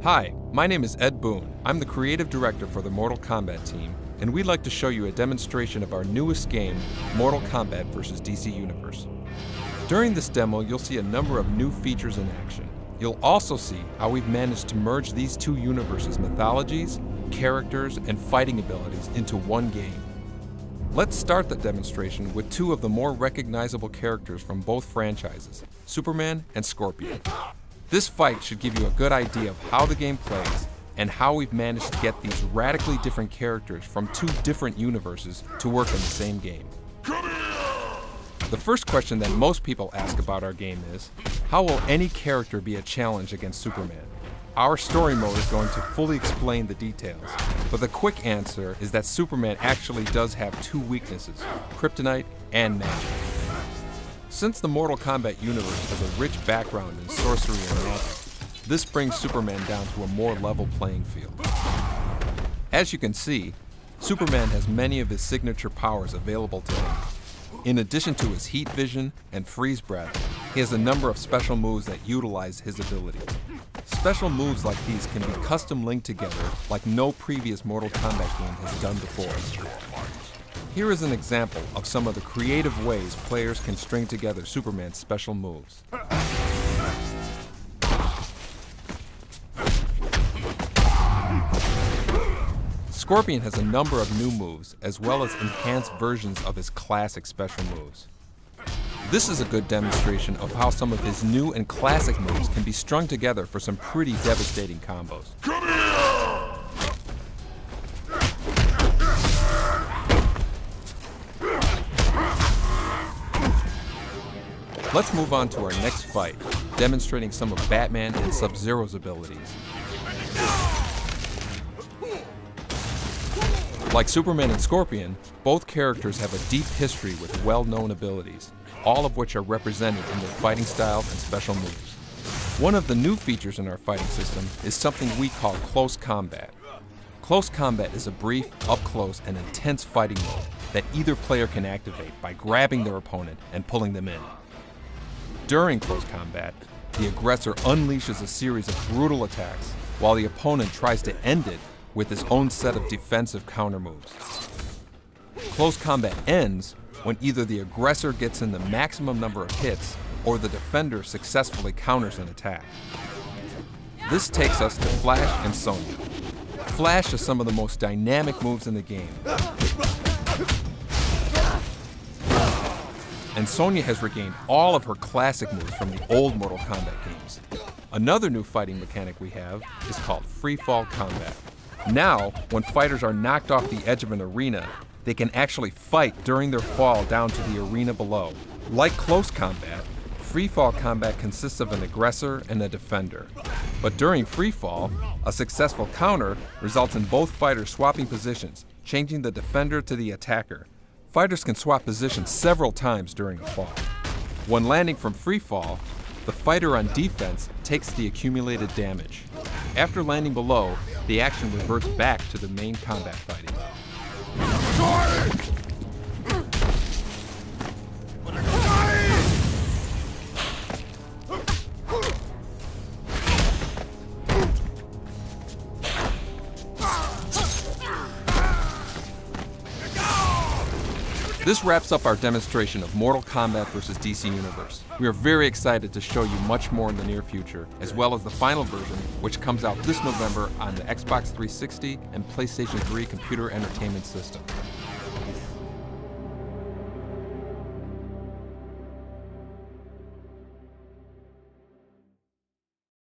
Hi, my name is Ed Boone. I'm the creative director for the Mortal Kombat team, and we'd like to show you a demonstration of our newest game, Mortal Kombat vs. DC Universe. During this demo, you'll see a number of new features in action. You'll also see how we've managed to merge these two universes' mythologies, characters, and fighting abilities into one game. Let's start the demonstration with two of the more recognizable characters from both franchises, Superman and Scorpion. This fight should give you a good idea of how the game plays and how we've managed to get these radically different characters from two different universes to work in the same game. The first question that most people ask about our game is, how will any character be a challenge against Superman? Our story mode is going to fully explain the details, but the quick answer is that Superman actually does have two weaknesses, kryptonite and magic. Since the Mortal Kombat universe has a rich background in sorcery and magic, this brings Superman down to a more level playing field. As you can see, Superman has many of his signature powers available to him. In addition to his heat vision and freeze breath, he has a number of special moves that utilize his ability. Special moves like these can be custom linked together like no previous Mortal Kombat game has done before. Here is an example of some of the creative ways players can string together Superman's special moves. Scorpion has a number of new moves, as well as enhanced versions of his classic special moves. This is a good demonstration of how some of his new and classic moves can be strung together for some pretty devastating combos. Let's move on to our next fight, demonstrating some of Batman and Sub-Zero's abilities. Like Superman and Scorpion, both characters have a deep history with well-known abilities, all of which are represented in their fighting styles and special moves. One of the new features in our fighting system is something we call Close Combat. Close Combat is a brief, up-close, and intense fighting mode that either player can activate by grabbing their opponent and pulling them in. During Close Combat, the aggressor unleashes a series of brutal attacks, while the opponent tries to end it with his own set of defensive counter moves. Close Combat ends when either the aggressor gets in the maximum number of hits or the defender successfully counters an attack. This takes us to Flash and Sonya. Flash has some of the most dynamic moves in the game, and Sonya has regained all of her classic moves from the old Mortal Kombat games. Another new fighting mechanic we have is called free fall combat. Now, when fighters are knocked off the edge of an arena, they can actually fight during their fall down to the arena below. Like Close Combat, free fall combat consists of an aggressor and a defender. But during free fall, a successful counter results in both fighters swapping positions, changing the defender to the attacker. Fighters can swap positions several times during a fall. When landing from free fall, the fighter on defense takes the accumulated damage. After landing below, the action reverts back to the main combat fighting. This wraps up our demonstration of Mortal Kombat vs. DC Universe. We are very excited to show you much more in the near future, as well as the final version, which comes out this November on the Xbox 360 and PlayStation 3 computer entertainment system.